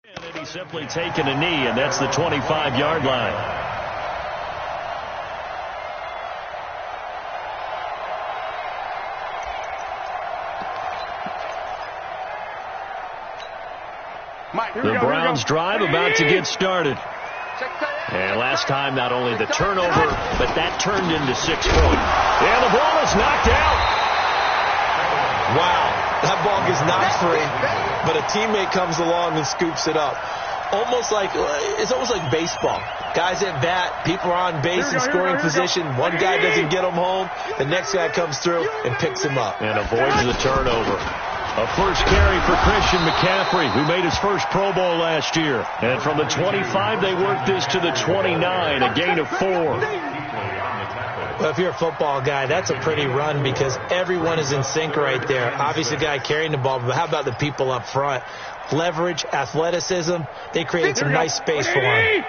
And he's simply taken a knee, and that's the 25-yard line. The Browns drive about to get started. And last time, not only the turnover, but that turned into 6 points. And the ball is knocked out. Wow, that ball gets knocked free, but a teammate comes along and scoops it up. It's almost like baseball. Guys at bat, people are on base in scoring position. One guy doesn't get him home. The next guy comes through and picks him up. And avoids the turnover. A first carry for Christian McCaffrey, who made his first Pro Bowl last year. And from the 25, they worked this to the 29, a gain of 4. Well, if you're a football guy, that's a pretty run because everyone is in sync right there. Obviously, the guy carrying the ball, but how about the people up front? Leverage, athleticism, they created some nice space for him.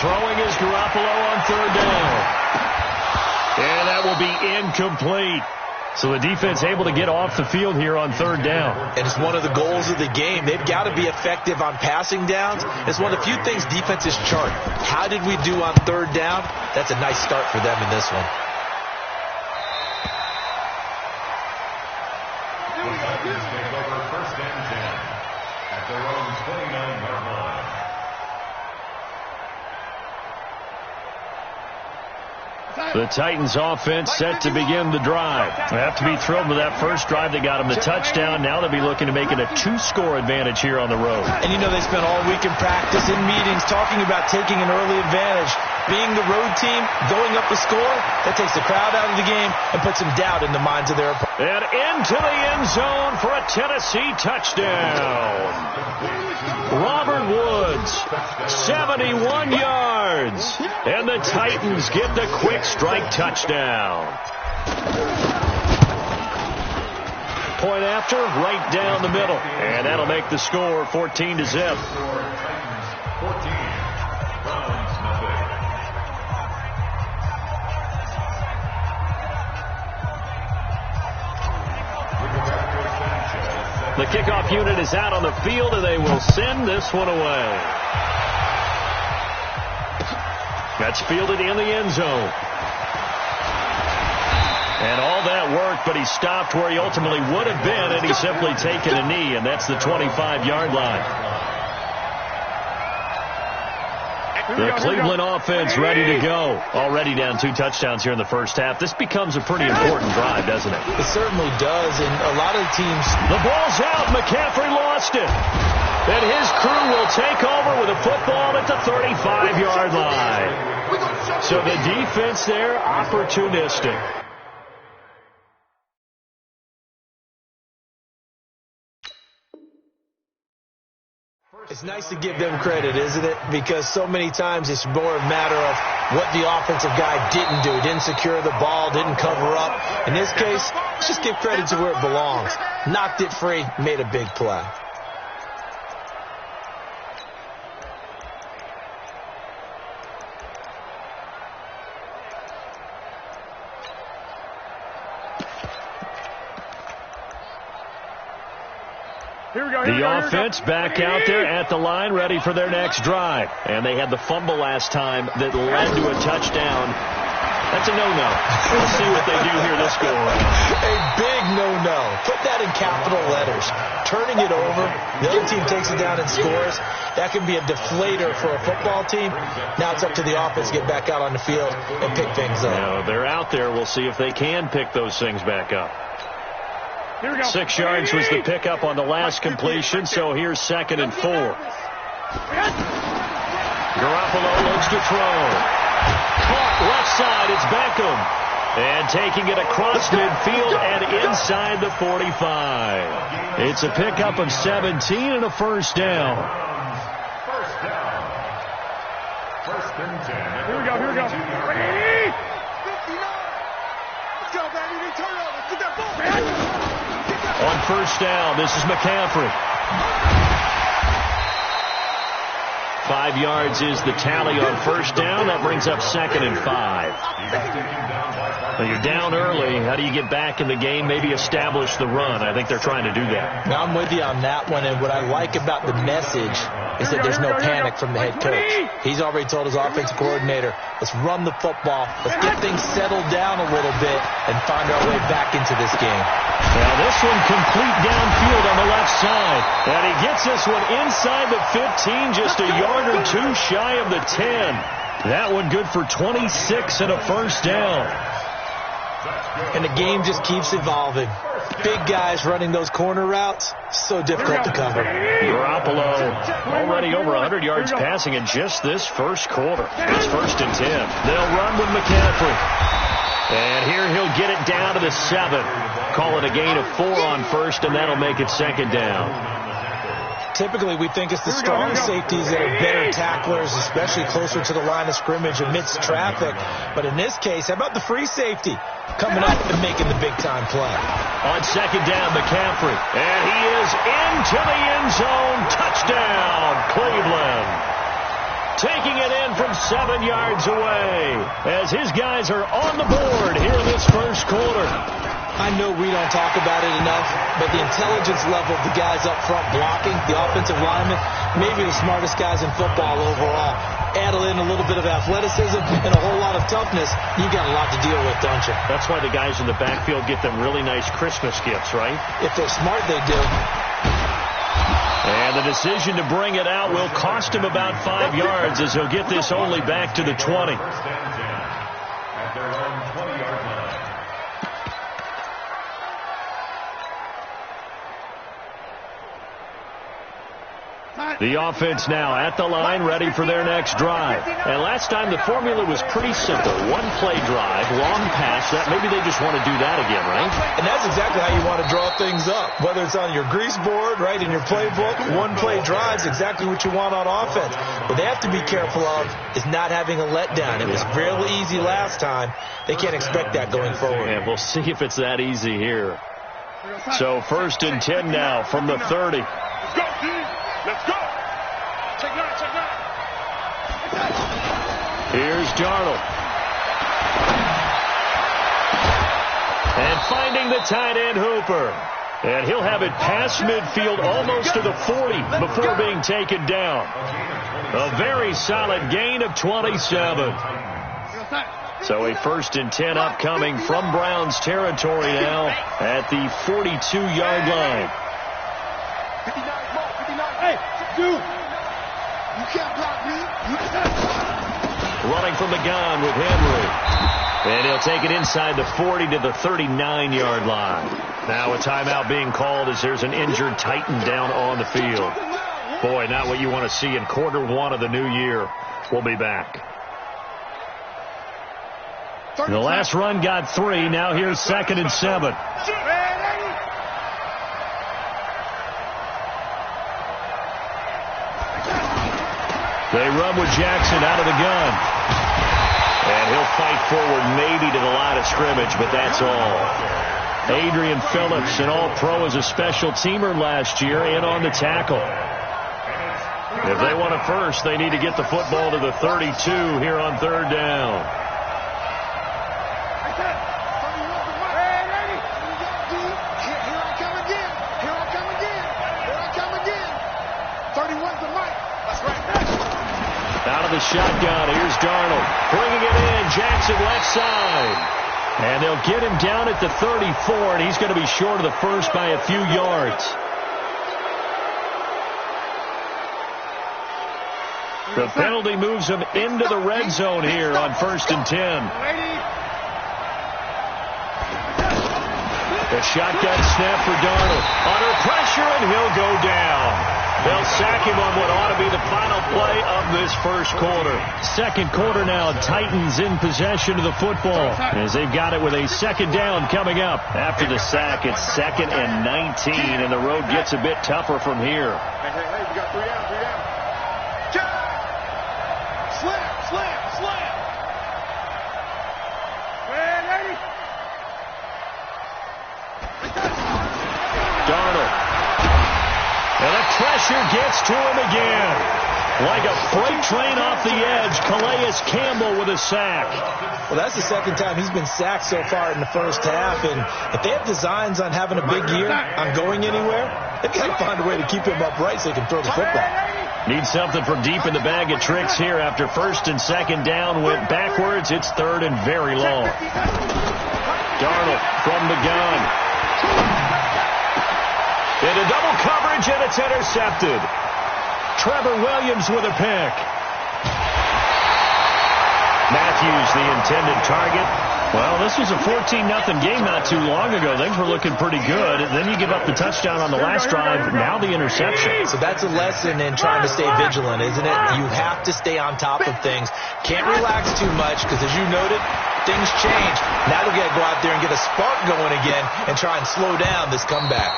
Throwing is Garoppolo on 3rd down. And that will be incomplete. So the defense able to get off the field here on 3rd down. And it's one of the goals of the game. They've got to be effective on passing downs. It's one of the few things defenses chart. How did we do on 3rd down? That's a nice start for them in this one. First and 10 at their own 29-yard line. The Titans offense set to begin the drive. They have to be thrilled with that first drive. They got them the touchdown. Now they'll be looking to make it a 2-score advantage here on the road. And you know they spent all week in practice, in meetings, talking about taking an early advantage. Being the road team, going up the score, that takes the crowd out of the game and puts some doubt in the minds of their opponents. And into the end zone for a Tennessee touchdown. Robert Woods, 71 yards. And the Titans get the quick strike touchdown. Point after, right down the middle. And that'll make the score 14-0. The kickoff unit is out on the field, and they will send this one away. That's fielded in the end zone. And all that worked, but he stopped where he ultimately would have been, and he's simply taken a knee, and that's the 25-yard line. The Cleveland offense ready to go. Already down 2 touchdowns here in the first half. This becomes a pretty important drive, doesn't it? It certainly does, and a lot of the teams... The ball's out. McCaffrey lost it. And his crew will take over with a football at the 35-yard line. So the defense there, opportunistic. It's nice to give them credit, isn't it? Because so many times it's more a matter of what the offensive guy didn't do. Didn't secure the ball, didn't cover up. In this case, let's just give credit to where it belongs. Knocked it free, made a big play. The offense back out there at the line, ready for their next drive. And they had the fumble last time that led to a touchdown. That's a no-no. We'll see what they do here this go around. A big no-no. Put that in capital letters. Turning it over, the other team takes it down and scores. That can be a deflator for a football team. Now it's up to the offense to get back out on the field and pick things up. Now, they're out there. We'll see if they can pick those things back up. 6 yards was the pickup on the last completion, so here's 2nd and 4. Garoppolo looks to throw. Caught left side, it's Beckham. And taking it across midfield and inside the 45. It's a pickup of 17 and a first down. First and 10. Here we go. Ready? 59. Let's go, baby. Let's get that ball, man. On first down, this is McCaffrey. 5 yards is the tally on first down. That brings up 2nd and 5. Well, you're down early. How do you get back in the game, maybe establish the run? I think they're trying to do that. Now, I'm with you on that one, and what I like about the message is that there's no panic from the head coach. He's already told his offensive coordinator, let's run the football, let's get things settled down a little bit, and find our way back into this game. Now, this one complete downfield on the left side, and he gets this one inside the 15, just a yard or two shy of the 10. That one good for 26 and a first down. And the game just keeps evolving. Big guys running those corner routes, so difficult to cover. Garoppolo already over 100 yards passing in just this first quarter. It's 1st and 10. They'll run with McCaffrey. And here he'll get it down to the 7. Call it a gain of 4 on first, and that'll make it 2nd down. Typically, we think it's the strong safeties that are better tacklers, especially closer to the line of scrimmage amidst traffic. But in this case, how about the free safety coming up and making the big-time play? On 2nd down, McCaffrey. And he is into the end zone. Touchdown, Cleveland. Taking it in from 7 yards away as his guys are on the board here in this first quarter. I know we don't talk about it enough, but the intelligence level of the guys up front blocking, the offensive linemen, maybe the smartest guys in football overall. Add in a little bit of athleticism and a whole lot of toughness, you got a lot to deal with, don't you? That's why the guys in the backfield get them really nice Christmas gifts, right? If they're smart, they do. And the decision to bring it out will cost him about 5 yards as he'll get this only back to the 20. At their own 20-yard line. The offense now at the line, ready for their next drive. And last time the formula was pretty simple. One-play drive, long pass. That maybe they just want to do that again, right? And that's exactly how you want to draw things up. Whether it's on your grease board, right, in your playbook, one-play drive's exactly what you want on offense. What they have to be careful of is not having a letdown. It was real easy last time. They can't expect that going forward. And we'll see if it's that easy here. So 1st and 10 now from the 30. Let's go, team. Let's go. Check nine, check nine. Here's Darnold. And finding the tight end Hooper. And he'll have it past midfield almost to the 40 before being taken down. A very solid gain of 27. So a 1st and 10 upcoming from Browns territory now at the 42-yard line. 59, hey, dude. You can't block me. Running from the gun with Henry. And he'll take it inside the 40 to the 39-yard line. Now a timeout being called as there's an injured Titan down on the field. Boy, not what you want to see in quarter 1 of the new year. We'll be back. The last run got 3. Now here's 2nd and 7. They run with Jackson out of the gun. And he'll fight forward maybe to the line of scrimmage, but that's all. Adrian Phillips, an all-pro as a special teamer last year, in on the tackle. If they want a first, they need to get the football to the 32 here on 3rd down. Out of the shotgun, here's Darnold. Bringing it in, Jackson left side. And they'll get him down at the 34, and he's going to be short of the first by a few yards. The penalty moves him into the red zone here on 1st and 10. The shotgun snap for Darnold. Under pressure, and he'll go down. They'll sack him on what ought to be the final play of this first quarter. 2nd quarter now, Titans in possession of the football as they've got it with a 2nd down coming up. After the sack, it's 2nd and 19, and the road gets a bit tougher from here. Hey, we got 3 down, 3 down. Slam. Ready? Darnold. And the pressure gets to him again. Like a freight train off the edge, Calais Campbell with a sack. Well, that's the second time he's been sacked so far in the first half, and if they have designs on having a big year, on going anywhere, they've got to find a way to keep him upright so he can throw the football. Need something from deep in the bag of tricks here after first and second down went backwards. It's third and very long. Darnold from the gun. Into double coverage, and it's intercepted. Trevor Williams with a pick. Matthews, the intended target. Well, this was a 14-0 game not too long ago. Things were looking pretty good. Then you give up the touchdown on the last drive. Now the interception. So that's a lesson in trying to stay vigilant, isn't it? You have to stay on top of things. Can't relax too much because, as you noted, things change. Now they've got to go out there and get a spark going again and try and slow down this comeback.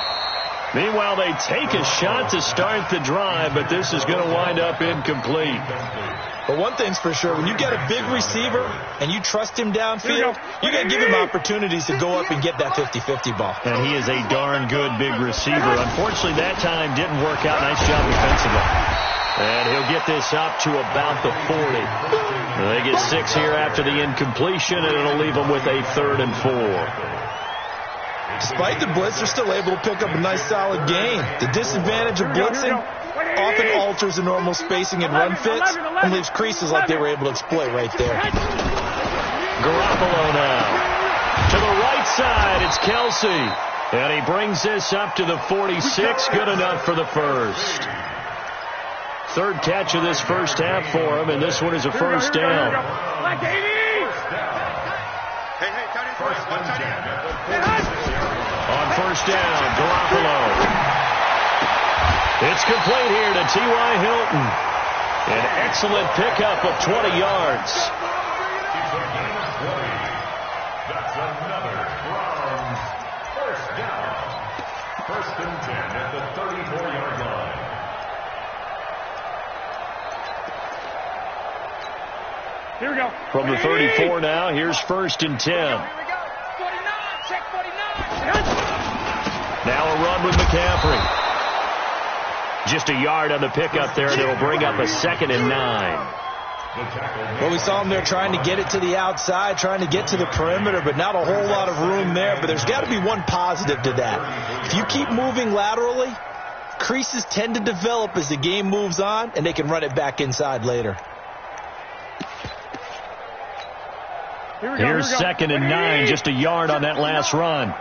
Meanwhile, they take a shot to start the drive, but this is going to wind up incomplete. But one thing's for sure, when you get a big receiver and you trust him downfield, you got to give him opportunities to go up and get that 50-50 ball. And he is a darn good big receiver. Unfortunately, that time didn't work out. Nice job defensively. And he'll get this up to about the 40. They get 6 here after the incompletion, and it'll leave them with a 3rd and 4. Despite the blitz, they're still able to pick up a nice, solid gain. The disadvantage of blitzing often alters the normal spacing and run fits and leaves creases like they were able to exploit right there. Garoppolo now. To the right side, it's Kelsey. And he brings this up to the 46. Good enough for the first. 3rd catch of this first half for him, and this one is a first down. On first down, Garoppolo. It's complete here to T.Y. Hilton. An excellent pickup of 20 yards. That's another Browns first down. 1st and 10 at the 34-yard line. Here we go. From the 34 now, here's 1st and 10. Now a run with McCaffrey. Just a yard on the pickup there, and it'll bring up a 2nd and 9. Well, we saw him there trying to get it to the outside, trying to get to the perimeter, but not a whole lot of room there. But there's got to be one positive to that. If you keep moving laterally, creases tend to develop as the game moves on, and they can run it back inside later. Here's 2nd and 9, just a yard on that last run.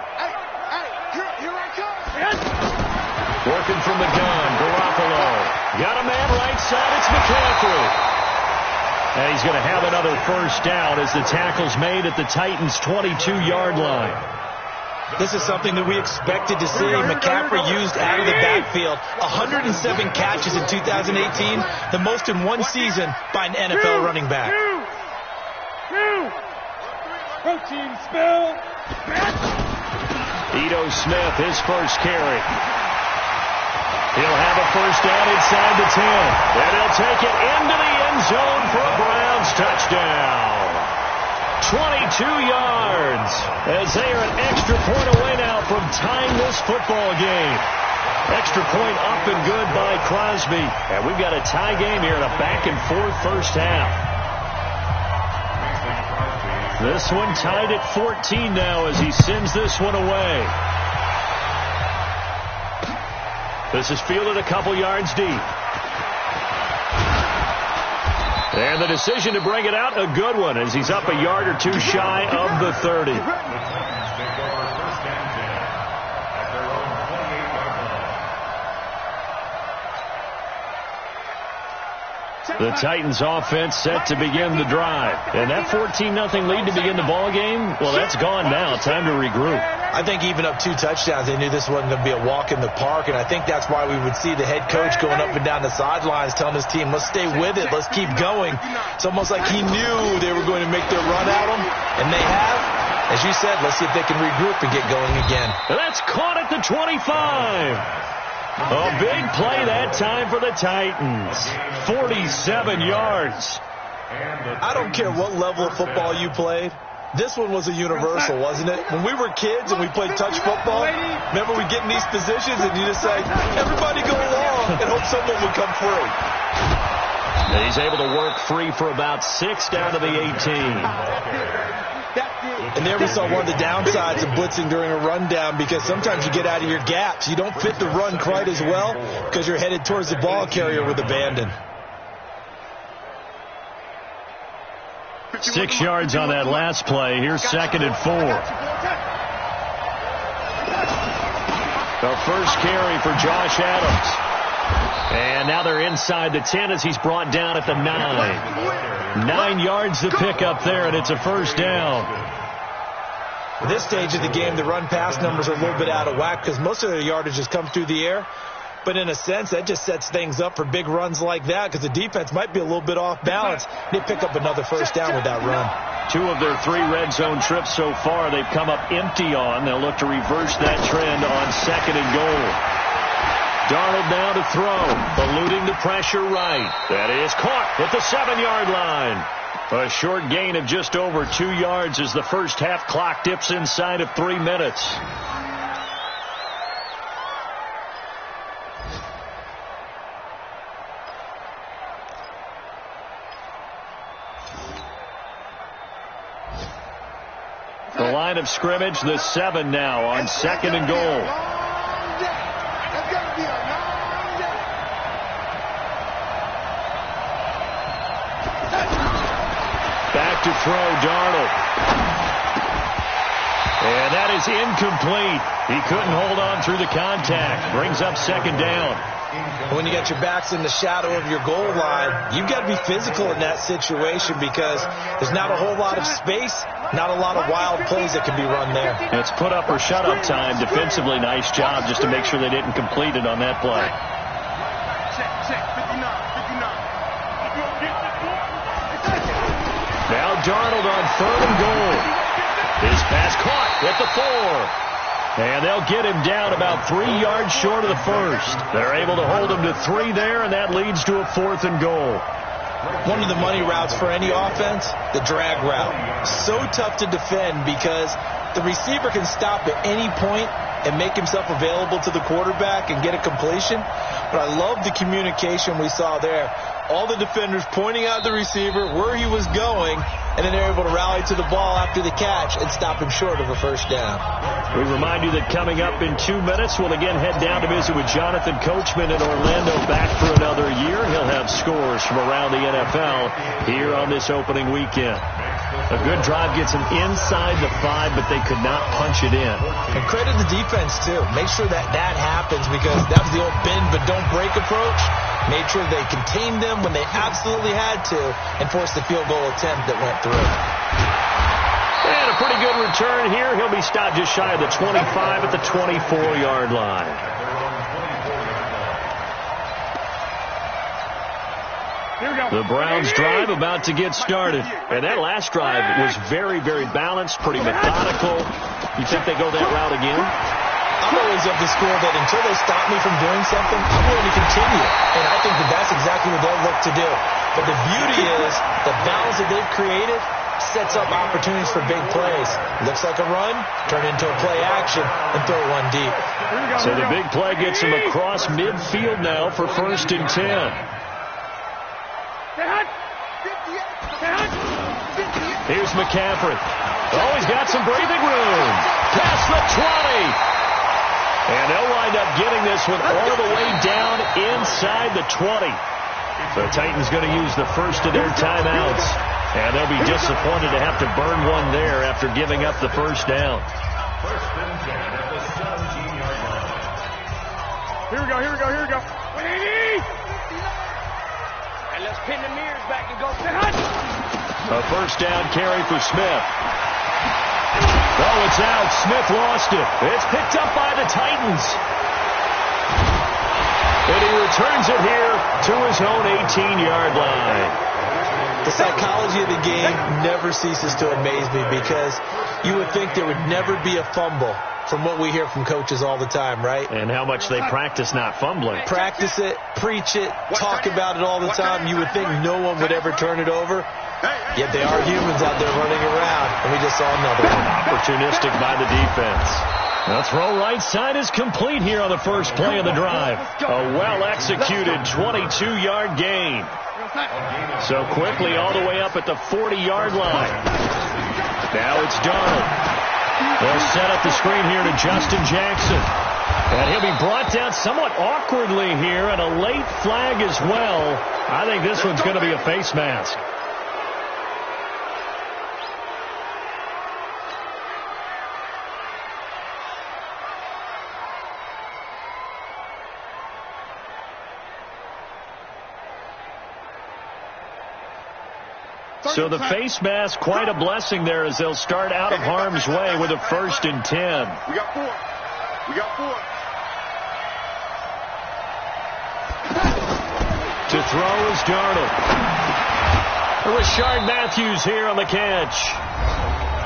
Working from the gun, Garoppolo. Got a man right side, it's McCaffrey. And he's going to have another first down as the tackle's made at the Titans' 22-yard line. This is something that we expected to see. McCaffrey used out of the backfield. 107 catches in 2018, the most in one season by an NFL running back. Protein spill. Ito Smith, his first carry. He'll have a first down inside the 10. And he'll take it into the end zone for a Browns touchdown. 22 yards as they are an extra point away now from tying this football game. Extra point up and good by Crosby. And we've got a tie game here in a back-and-forth first half. This one tied at 14 now as he sends this one away. This is fielded a couple yards deep. And the decision to bring it out, a good one, as he's up a yard or two shy of the 30. The Titans offense set to begin the drive. And that 14-0 lead to begin the ball game, well, that's gone now. Time to regroup. I think even up 2 touchdowns, they knew this wasn't going to be a walk in the park, and I think that's why we would see the head coach going up and down the sidelines telling his team, let's stay with it, let's keep going. It's almost like he knew they were going to make their run at him, and they have. As you said, let's see if they can regroup and get going again. And that's caught at the 25. A big play that time for the Titans. 47 yards. I don't care what level of football you played. This one was a universal, wasn't it? When we were kids and we played touch football, remember we get in these positions and you just say, everybody go along and hope someone would come through. And he's able to work free for about 6 down to the 18. And there we saw one of the downsides of blitzing during a rundown, because sometimes you get out of your gaps. You don't fit the run quite as well because you're headed towards the ball carrier with abandon. 6 yards on that last play. Here's 2nd and 4. The first carry for Josh Adams. And now they're inside the 10 as he's brought down at the 9. 9 yards to pick up there, and it's a first down. At this stage of the game, the run-pass numbers are a little bit out of whack because most of their yardage has come through the air. But in a sense, that just sets things up for big runs like that because the defense might be a little bit off balance. They pick up another first down with that run. 2 of their 3 red zone trips so far, they've come up empty on. They'll look to reverse that trend on 2nd and goal. Darnold now to throw, eluding the pressure right. That is caught at the 7-yard line. A short gain of just over 2 yards as the first half clock dips inside of 3 minutes. The line of scrimmage, the 7 now on 2nd and goal. Back to throw, Darnold. And that is incomplete. He couldn't hold on through the contact. Brings up 2nd down. When you got your backs in the shadow of your goal line, you've got to be physical in that situation because there's not a whole lot of space, not a lot of wild plays that can be run there. It's put up or shut up time. Defensively, nice job just to make sure they didn't complete it on that play. Now Darnold on 3rd and goal. His pass caught at the 4. And they'll get him down about 3 yards short of the first. They're able to hold him to 3 there, and that leads to a 4th and goal. One of the money routes for any offense, the drag route. So tough to defend because the receiver can stop at any point and make himself available to the quarterback and get a completion. But I love the communication we saw there. All the defenders pointing out the receiver, where he was going, and then they're able to rally to the ball after the catch and stop him short of a first down. We remind you that coming up in 2 minutes, we'll again head down to visit with Jonathan Coachman in Orlando, back for another year. He'll have scores from around the NFL here on this opening weekend. A good drive gets them inside the 5, but they could not punch it in. And credit the defense, too. Make sure that happens because that was the old bend but don't break approach. Made sure they contained them when they absolutely had to and forced the field goal attempt that went through. And a pretty good return here. He'll be stopped just shy of the 25 at the 24-yard line. The Browns drive about to get started. And that last drive was very, very balanced, pretty methodical. You think they go that route again? I'm always of the school that until they stop me from doing something, I'm willing to continue. And I think that that's exactly what they'll look to do. But the beauty is the balance that they've created sets up opportunities for big plays. Looks like a run, turn into a play action, and throw one deep. So the big play gets him across midfield now for 1st and 10. Here's McCaffrey. Oh, he's got some breathing room. Past the 20. And they'll wind up getting this one all the way down inside the 20. The Titans going to use the first of their timeouts. And they'll be disappointed to have to burn one there after giving up the first down. 1st and 10 at the 17-yard line. Here we go. And let's pin the mirrors back and go. A first down carry for Smith. Oh, it's out. Smith lost it. It's picked up by the Titans. And he returns it here to his own 18-yard line. The psychology of the game never ceases to amaze me because you would think there would never be a fumble from what we hear from coaches all the time, right? And how much they practice not fumbling. Practice it, preach it, talk about it all the time. You would think no one would ever turn it over. Yet they are humans out there running around, and we just saw another one. Opportunistic by the defense. The throw right side is complete here on the first play of the drive. A well-executed 22-yard gain. So quickly all the way up at the 40-yard line. Now it's Darnold. They'll set up the screen here to Justin Jackson. And he'll be brought down somewhat awkwardly here, and a late flag as well. I think this one's going to be a face mask. So the face mask, quite a blessing there as they'll start out of harm's way with a 1st and 10. We got 4. We got 4. To throw is Darnold. Rashard Matthews here on the catch.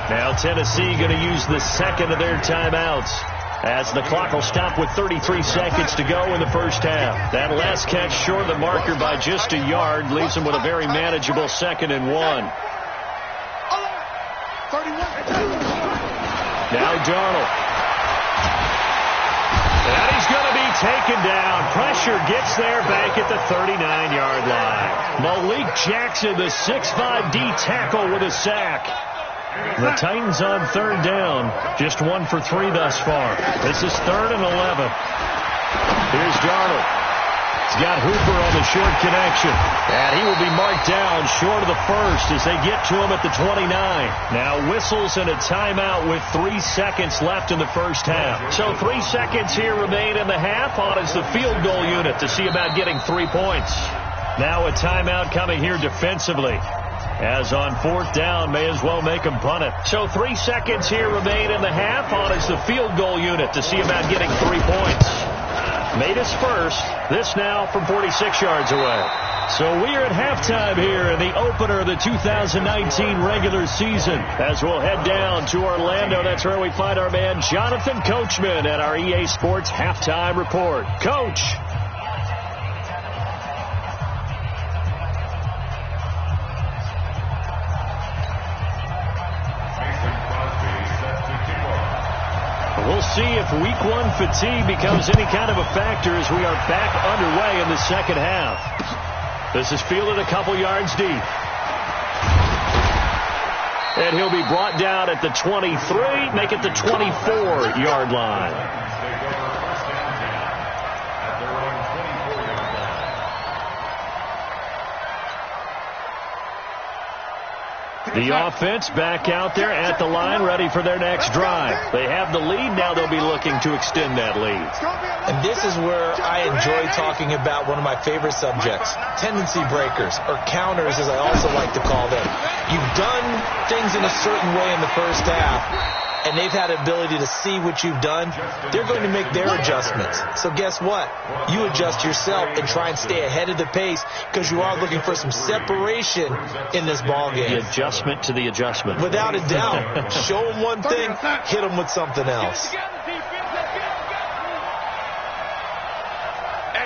Now Tennessee going to use the second of their timeouts, as the clock will stop with 33 seconds to go in the first half. That last catch short of the marker by just a yard leaves them with a very manageable 2nd and 1. Now Darnold. And he's going to be taken down. Pressure gets there back at the 39-yard line. Malik Jackson, the 6'5" D tackle with a sack. The Titans on 3rd down, just 1 for 3 thus far. This is 3rd and 11. Here's Darnold. He's got Hooper on the short connection. And he will be marked down short of the 1st as they get to him at the 29. Now whistles and a timeout with 3 seconds left in the first half. So 3 seconds here remain in the half on as the field goal unit to see about getting 3 points. Now a timeout coming here defensively, as on 4th down, may as well make him punt it. So 3 seconds here remain in the half on as the field goal unit to see about getting 3 points. Made his first. This now from 46 yards away. So we are at halftime here in the opener of the 2019 regular season, as we'll head down to Orlando. That's where we find our man Jonathan Coachman at our EA Sports Halftime Report. Coach. We'll see if week 1 fatigue becomes any kind of a factor as we are back underway in the second half. This is fielded a couple yards deep. And he'll be brought down at the 23, make it the 24-yard line. The offense back out there at the line, ready for their next drive. They have the lead. Now they'll be looking to extend that lead. And this is where I enjoy talking about one of my favorite subjects, tendency breakers, or counters, as I also like to call them. You've done things in a certain way in the first half, and they've had the ability to see what you've done. They're going to make their adjustments. So guess what? You adjust yourself and try and stay ahead of the pace, because you are looking for some separation in this ball game. The adjustment to the adjustment. Without a doubt. Show them one thing, hit them with something else. Hey,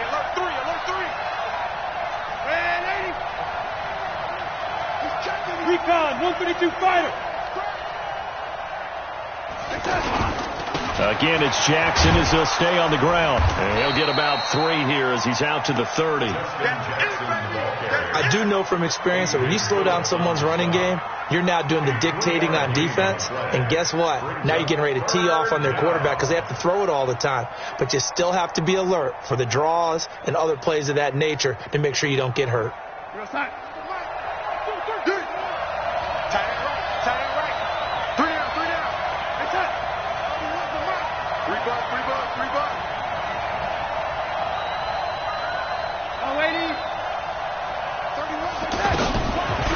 alert 3, alert 3. Man, 80. Recon, 132 fighter. Again, it's Jackson as he'll stay on the ground. And he'll get about 3 here as he's out to the 30. I do know from experience that when you slow down someone's running game, you're now doing the dictating on defense. And guess what? Now you're getting ready to tee off on their quarterback because they have to throw it all the time. But you still have to be alert for the draws and other plays of that nature to make sure you don't get hurt.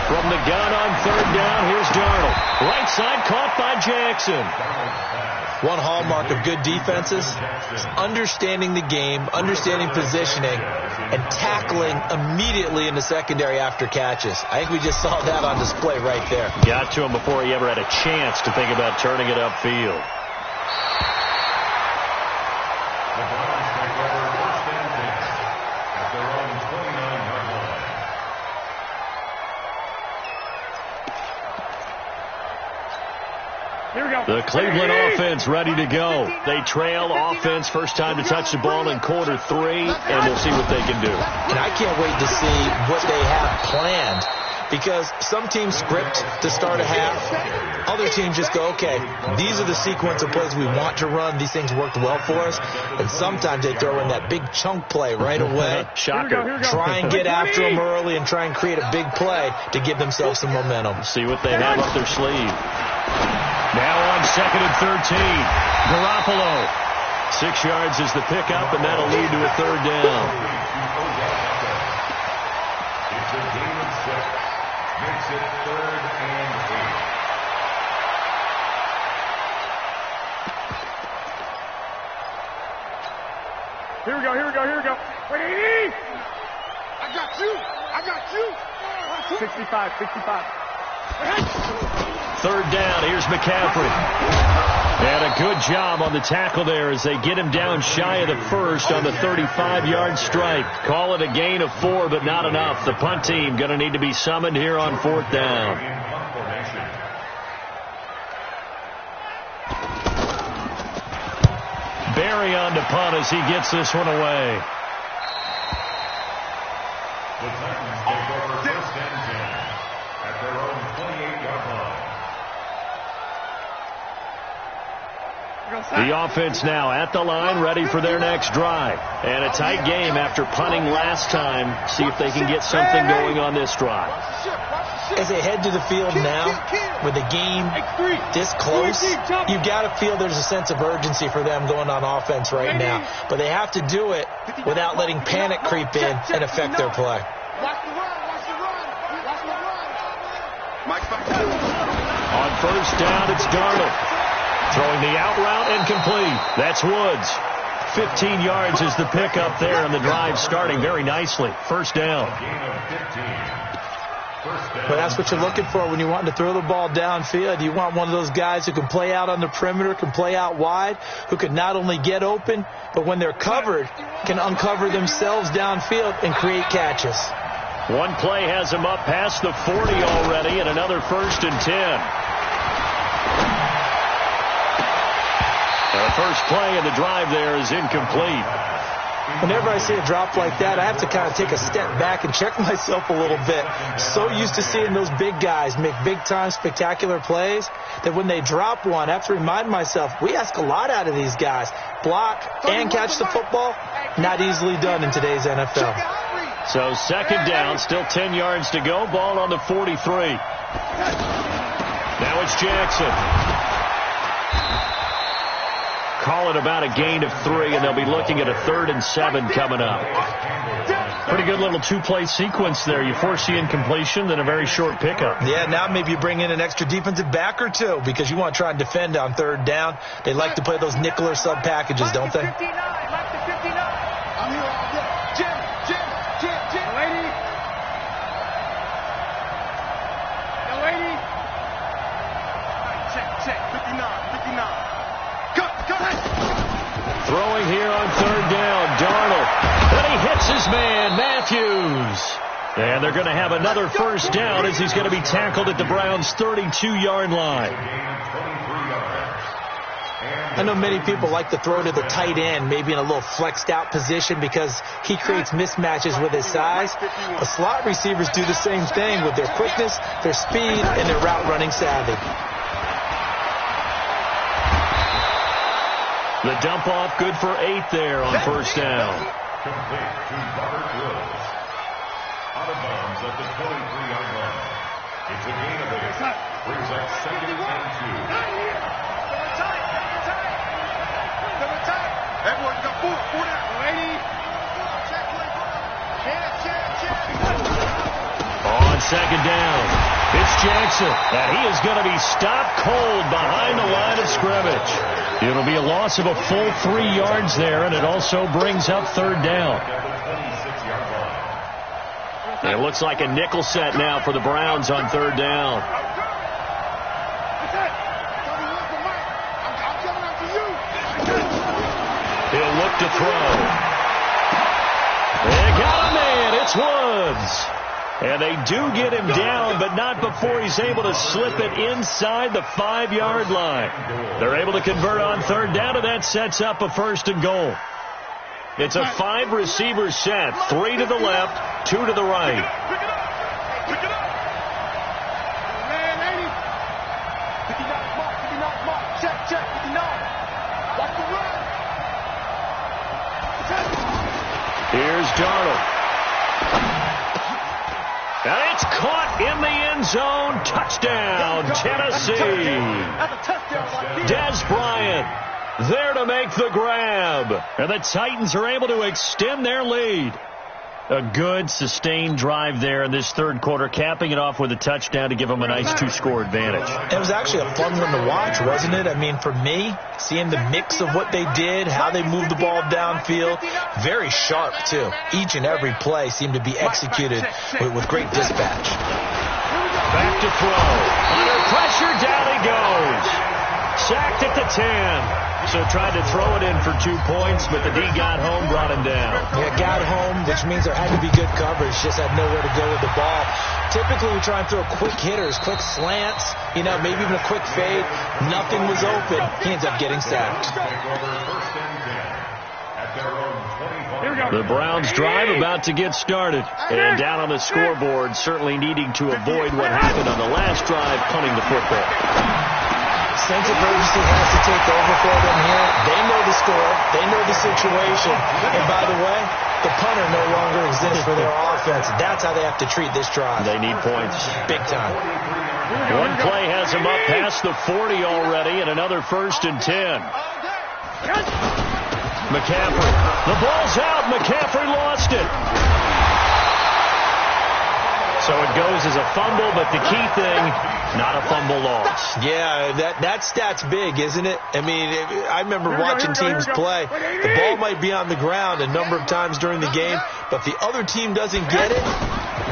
From the gun on 3rd down, here's Darnold. Right side caught by Jackson. One hallmark of good defenses is understanding the game, understanding positioning, and tackling immediately in the secondary after catches. I think we just saw that on display right there. Got to him before he ever had a chance to think about turning it upfield. Here The Cleveland offense ready to go. They trail offense, first time to touch the ball in quarter 3, and we'll see what they can do. And I can't wait to see what they have planned, because some teams script to start a half. Other teams just go, okay, these are the sequence of plays we want to run. These things worked well for us. And sometimes they throw in that big chunk play right away. Shocker. Try and get after them early and try and create a big play to give themselves some momentum. See what they have up their sleeve. Now on 2nd and 13. Garoppolo. 6 yards is the pickup, and that'll lead to a 3rd down. It's a gain of 6. Makes it 3rd and 8. Here we go. Wait, I got you. 65. 3rd down. Here's McCaffrey. And a good job on the tackle there as they get him down shy of the first on the 35-yard strike. Call it a gain of 4, but not enough. The punt team going to need to be summoned here on 4th down. Barry on to punt as he gets this one away. The Titans take over 1st and 10 at their own 28-yard line. The offense now at the line, ready for their next drive. And a tight game after punting last time. See if they can get something going on this drive. As they head to the field now, with the game this close, you've got to feel there's a sense of urgency for them going on offense right now. But they have to do it without letting panic creep in and affect their play. On 1st down, it's Darnold. Throwing the out route and complete. That's Woods. 15 yards is the pickup there, and the drive starting very nicely. 1st down. But that's what you're looking for when you want to throw the ball downfield. You want one of those guys who can play out on the perimeter, can play out wide, who can not only get open, but when they're covered, can uncover themselves downfield and create catches. One play has him up past the 40 already, and another 1st and 10. The first play of the drive there is incomplete. Whenever I see a drop like that, I have to kind of take a step back and check myself a little bit. So used to seeing those big guys make big-time spectacular plays that when they drop one, I have to remind myself, we ask a lot out of these guys. Block and catch the football, not easily done in today's NFL. So 2nd down, still 10 yards to go. Ball on the 43. Now it's Jackson. Call it about a gain of 3, and they'll be looking at a 3rd and 7 coming up. Pretty good little 2-play sequence there. You force the incompletion, then a very short pickup. Yeah, now maybe you bring in an extra defensive back or two because you want to try and defend on 3rd down. They like to play those nickel or sub packages, don't they? I'm here all day. Jim. Lady. Check. 59. Throwing here on 3rd down, Darnold. And he hits his man, Matthews. And they're going to have another 1st down as he's going to be tackled at the Browns' 32-yard line. I know many people like to throw to the tight end, maybe in a little flexed out position because he creates mismatches with his size. But slot receivers do the same thing with their quickness, their speed, and their route running savvy. The dump off good for 8 there on 1st down. Complete to Robert Woods. Out of bounds at the 23-yard line. It's a gain of 8. Brings up 2nd and 2. Everyone got 4 down. Lady. On 2nd down, it's Jackson. And he is going to be stopped cold behind the line of scrimmage. It'll be a loss of a full 3 yards there, and it also brings up 3rd down. And it looks like a nickel set now for the Browns on 3rd down. He'll look to throw. They got a man. It's Woods. And they do get him down, but not before he's able to slip it inside the 5-yard line. They're able to convert on third down, and that sets up a 1st and goal. It's a 5-receiver set, 3 to the left, 2 to the right. Pick it up. Pick it up. Man, 80. 59 mark. 59 mark. Check. 59. Watch the run. Here's Darnold. And it's caught in the end zone. Touchdown, Tennessee. That's a touchdown right there. Des Bryant there to make the grab. And the Titans are able to extend their lead. A good, sustained drive there in this third quarter, capping it off with a touchdown to give them a nice 2-score advantage. It was actually a fun one to watch, wasn't it? I mean, for me, seeing the mix of what they did, how they moved the ball downfield, very sharp, too. Each and every play seemed to be executed with great dispatch. Back to throw. Under pressure, down he goes. Sacked at the 10. So tried to throw it in for 2 points, but the D got home, brought him down. Yeah, got home, which means there had to be good coverage. Just had nowhere to go with the ball. Typically, we try and throw quick hitters, quick slants, maybe even a quick fade. Nothing was open. He ends up getting sacked. The Browns drive about to get started. And down on the scoreboard, certainly needing to avoid what happened on the last drive, punting the football. Sense of urgency has to take over for them here. They know the score. They know the situation. And by the way, the punter no longer exists for their offense. That's how they have to treat this drive. They need points. Big time. One play has them up past the 40 already, and another 1st and 10. McCaffrey. The ball's out. McCaffrey lost it. So it goes as a fumble, but the key thing, not a fumble loss. Yeah, that stat's big, isn't it? I mean, I remember watching teams play. The ball might be on the ground a number of times during the game, but if the other team doesn't get it,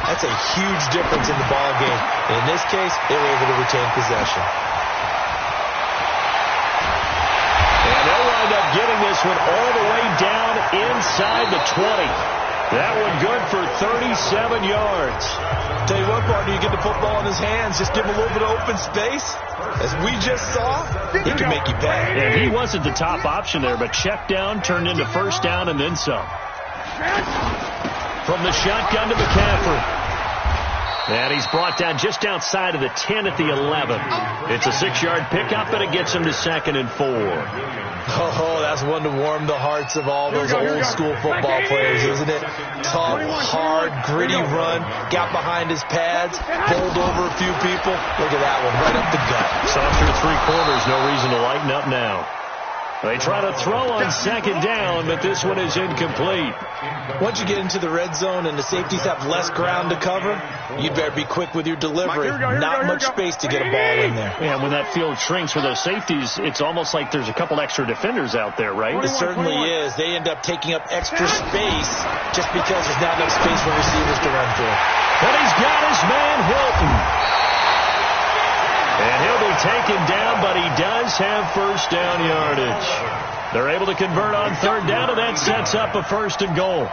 that's a huge difference in the ball game. And in this case, they were able to retain possession. And they'll wind up getting this one all the way down inside the 20. That one good for 37 yards. Tell you what, partner, you get the football in his hands, just give him a little bit of open space. As we just saw, he can make you pay. And he wasn't the top option there, but check down turned into 1st down and then some. From the shotgun to McCaffrey. And he's brought down just outside of the 10 at the 11. It's a 6-yard pickup, and it gets him to 2nd and 4. Oh, that's one to warm the hearts of all those old-school football players, isn't it? Tough, hard, gritty run, got behind his pads, bowled over a few people. Look at that one, right up the gut. So after 3 quarters, no reason to lighten up now. They try to throw on 2nd down, but this one is incomplete. Once you get into the red zone and the safeties have less ground to cover, you'd better be quick with your delivery. Not much space to get a ball in there. Yeah, when that field shrinks for those safeties, it's almost like there's a couple extra defenders out there, right? It certainly is. They end up taking up extra space just because there's not enough space for receivers to run through. And he's got his man Hilton. And he'll be taken down, but he does have 1st down yardage. They're able to convert on 3rd down, and that sets up a 1st and goal.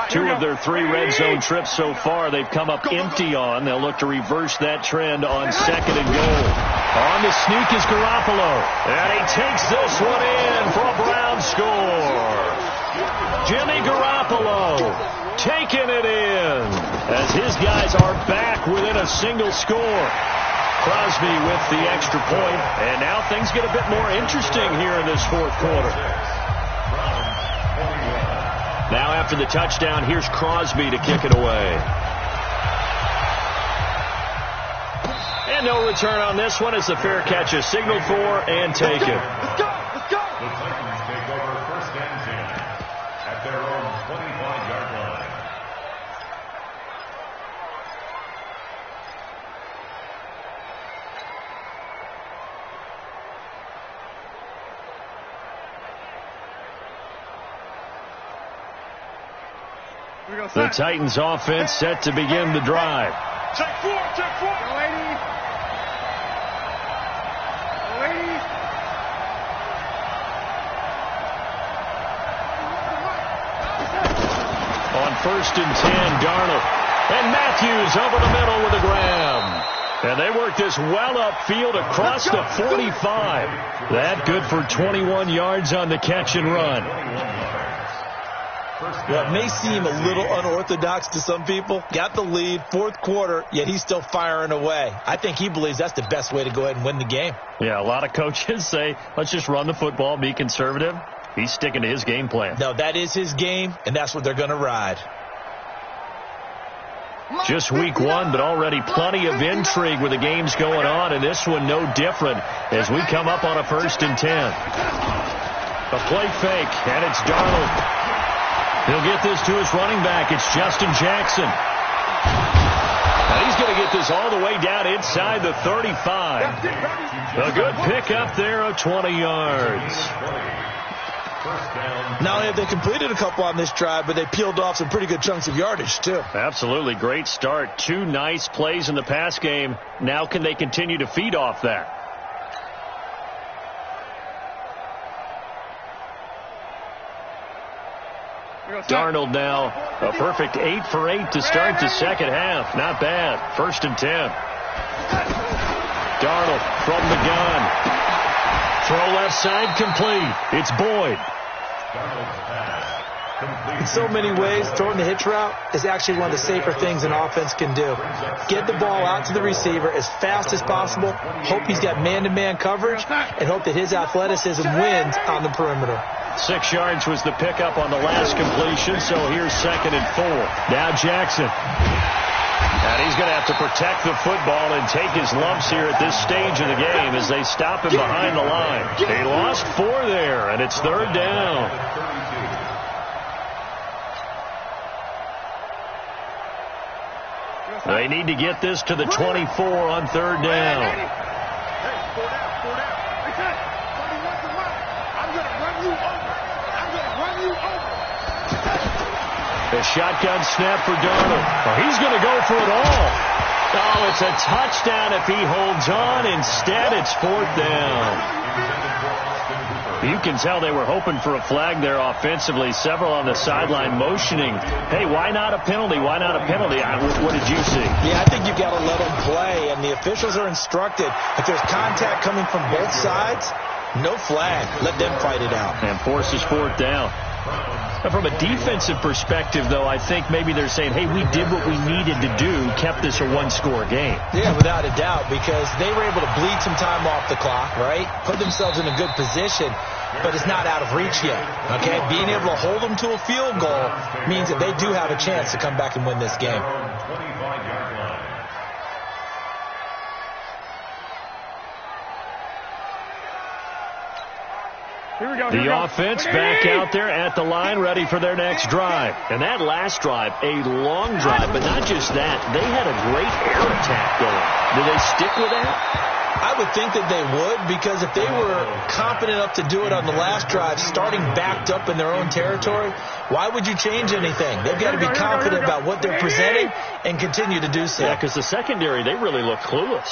2 of their 3 red zone trips so far, they've come up empty on. They'll look to reverse that trend on 2nd and goal. On the sneak is Garoppolo. And he takes this one in for a Brown score. Jimmy Garoppolo taking it in as his guys are back within a single score. Crosby with the extra point, and now things get a bit more interesting here in this 4th quarter. Now after the touchdown, here's Crosby to kick it away. And no return on this one as the fair catch is signaled for and taken. Let's go. Let's go. The Titans take over 1st and 10 at their own 25-yard line. The Titans offense set to begin the drive. Check 4. Check 4. Go, ladies. Go, ladies. On first and 10. Darnold. And Matthews over the middle with a grab. And they work this well upfield across the 45. That good for 21 yards on the catch and run. Well, it may seem a little unorthodox to some people. Got the lead, fourth quarter, yet he's still firing away. I think he believes that's the best way to go ahead and win the game. Yeah, a lot of coaches say, let's just run the football, be conservative. He's sticking to his game plan. No, that is his game, and that's what they're going to ride. Just week one, but already plenty of intrigue with the games going on, and this one no different as we come up on a first and 10. A play fake, and it's Darnold. He'll get this to his running back. It's Justin Jackson. And he's going to get this all the way down inside the 35. A good pickup there of 20 yards. Not only have they completed a couple on this drive, but they peeled off some pretty good chunks of yardage, too. Absolutely. Great start. 2 nice plays in the pass game. Now can they continue to feed off that? Darnold now a perfect 8 for 8 to start the second half. Not bad. First and 10. Darnold from the gun. Throw left side complete. It's Boyd. In so many ways, throwing the hitch route is actually one of the safer things an offense can do. Get the ball out to the receiver as fast as possible, hope he's got man-to-man coverage, and hope that his athleticism wins on the perimeter. 6 yards was the pickup on the last completion, so here's second and 4. Now Jackson. And he's going to have to protect the football and take his lumps here at this stage of the game as they stop him behind the line. They lost 4 there, and it's third down. They need to get this to the 24 on third down. The shotgun snap for Darnold. Oh, he's going to go for it all. Oh, it's a touchdown if he holds on. Instead, it's fourth down. You can tell they were hoping for a flag there offensively. Several on the sideline motioning, hey, why not a penalty? Why not a penalty? What did you see? Yeah, I think you've got to let them play, and the officials are instructed. If there's contact coming from both sides, no flag. Let them fight it out. And forces fourth down. From a defensive perspective, though, I think maybe they're saying, hey, we did what we needed to do, kept this a one-score game. Yeah, without a doubt, because they were able to bleed some time off the clock, right? Put themselves in a good position, but it's not out of reach yet, okay? Being able to hold them to a field goal means that they do have a chance to come back and win this game. The offense back out there at the line, ready for their next drive. And that last drive, a long drive, but not just that. They had a great air attack going. Do they stick with that? I would think that they would, because if they were confident enough to do it on the last drive, starting backed up in their own territory, why would you change anything? They've got to be confident about what they're presenting and continue to do so. Yeah, because the secondary, they really look clueless.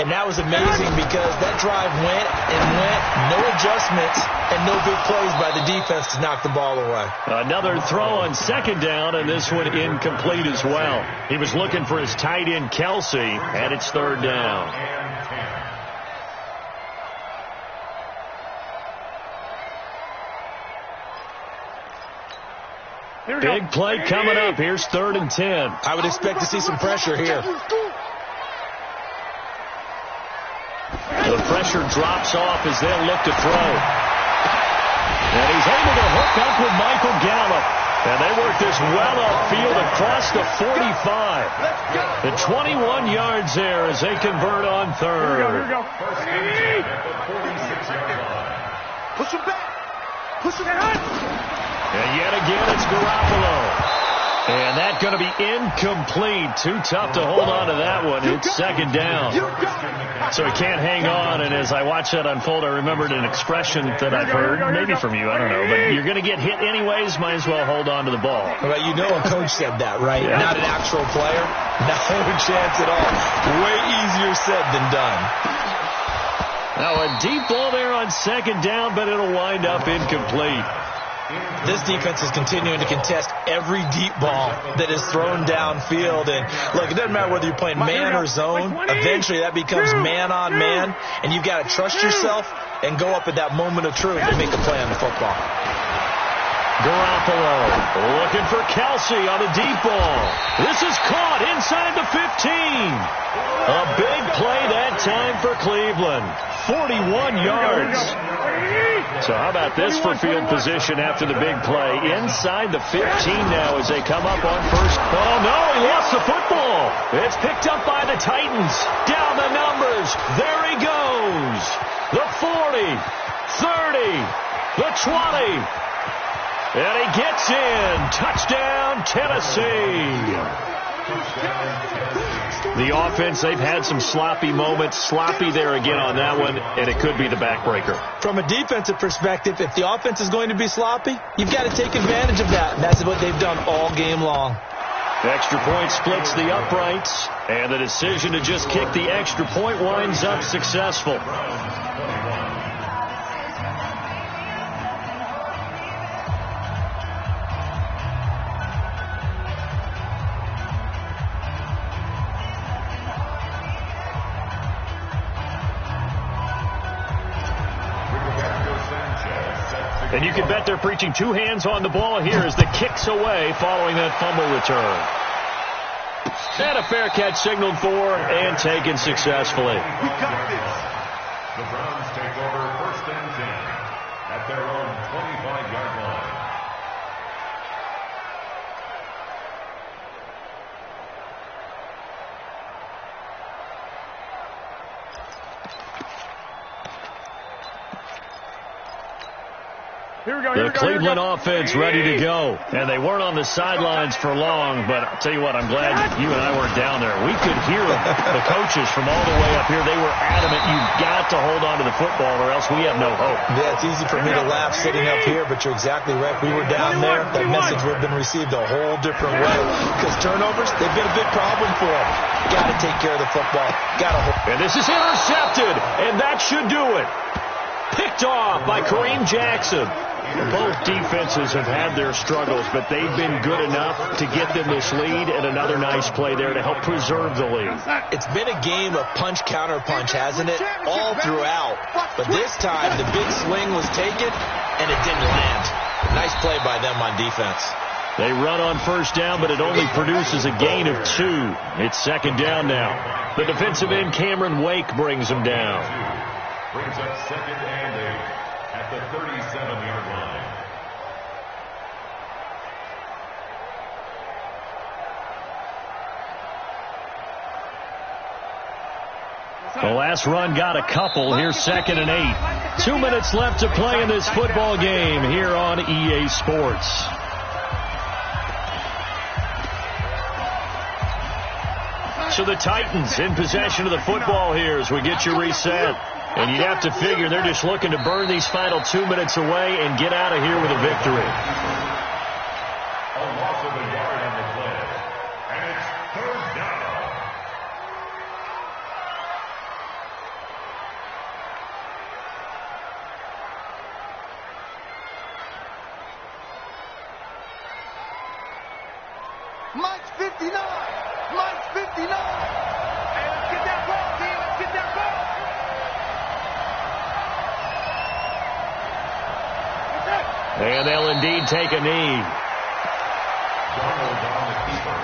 And that was amazing because that drive went and went, no adjustments, and no big plays by the defense to knock the ball away. Another throw on second down, and this one incomplete as well. He was looking for his tight end, Kelsey, and it's third down. Big play coming up. Here's third and 10. I would expect to see some pressure here. The pressure drops off as they'll look to throw. And he's able to hook up with Michael Gallup. And they work this well upfield across the 45. The 21 yards there as they convert on third. Here we go. Push him back. Push him back. And yet again, it's Garoppolo. And that's going to be incomplete. Too tough to hold on to that one. It's second down. So he can't hang on. And as I watch that unfold, I remembered an expression that I've heard, maybe from you, I don't know. But you're going to get hit anyways, might as well hold on to the ball. Well, you know a coach said that, right? Yeah. Not an actual player. No chance at all. Way easier said than done. Now a deep ball there on second down, but it'll wind up incomplete. This defense is continuing to contest every deep ball that is thrown downfield. And, look, it doesn't matter whether you're playing man or zone. Eventually, that becomes man-on-man, and you've got to trust yourself and go up at that moment of truth and make a play on the football. Garoppolo looking for Kelsey on a deep ball. This is caught inside the 15. A big play that time for Cleveland. 41 yards. So how about this for field position after the big play? Inside the 15 now as they come up on first. Oh, no, he lost the football. It's picked up by the Titans. Down the numbers. There he goes. The 40, 30, the 20. And he gets in. Touchdown, Tennessee. The offense, they've had some sloppy moments. Sloppy there again on that one, and it could be the backbreaker. From a defensive perspective, if the offense is going to be sloppy, you've got to take advantage of that. And that's what they've done all game long. Extra point splits the uprights, and the decision to just kick the extra point winds up successful. And you can bet they're preaching two hands on the ball here as the kick's away following that fumble return. And a fair catch signaled for and taken successfully. We got this. The Browns take over 1st and 10 at their own 25-yard line. The Cleveland offense ready to go. And they weren't on the sidelines for long, but I'll tell you what, I'm glad you and I weren't down there. We could hear the coaches from all the way up here. They were adamant, you've got to hold on to the football or else we have no hope. Yeah, it's easy for me to laugh sitting up here, but you're exactly right. We were down there. That message would have been received a whole different way. Because turnovers, they've been a big problem for them. Got to take care of the football. Got to hold. And this is intercepted, and that should do it. Picked off by Kareem Jackson. Both defenses have had their struggles, but they've been good enough to get them this lead, and another nice play there to help preserve the lead. It's been a game of punch-counter-punch, hasn't it? All throughout. But this time, the big swing was taken, and it didn't land. Nice play by them on defense. They run on first down, but it only produces a gain of 2. It's 2nd down now. The defensive end, Cameron Wake, brings them down. Brings up 2nd and 8 at the 37-yard line. The last run got a couple. Here's 2nd and 8. 2 minutes left to play in this football game here on EA Sports. So the Titans in possession of the football here as we get you reset. And you'd have to figure they're just looking to burn these final 2 minutes away and get out of here with a victory. A loss of a yard on the play. And it's 3rd down. Mike's 59. Mike's 59. Hey, let's get that ball, team. Let's get that ball. And they'll indeed take a knee. Donald on the keeper.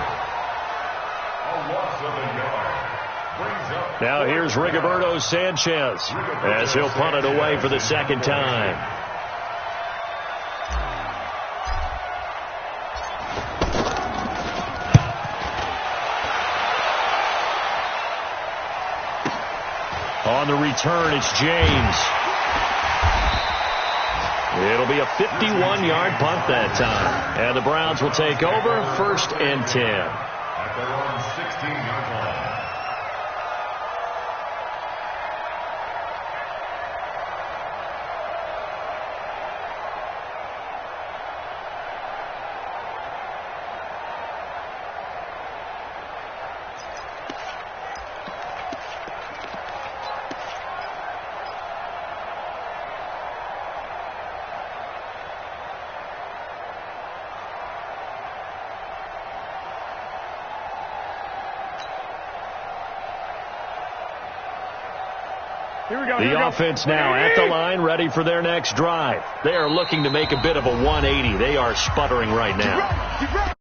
A loss of a yard. Brings up. Now here's Rigoberto Sanchez as he'll punt it away for the 2nd time. On the return, it's James. It'll be a 51-yard punt that time. And the Browns will take over 1st and 10. At their own 16-yard line. The offense now at the line, ready for their next drive. They are looking to make a bit of a 180. They are sputtering right now.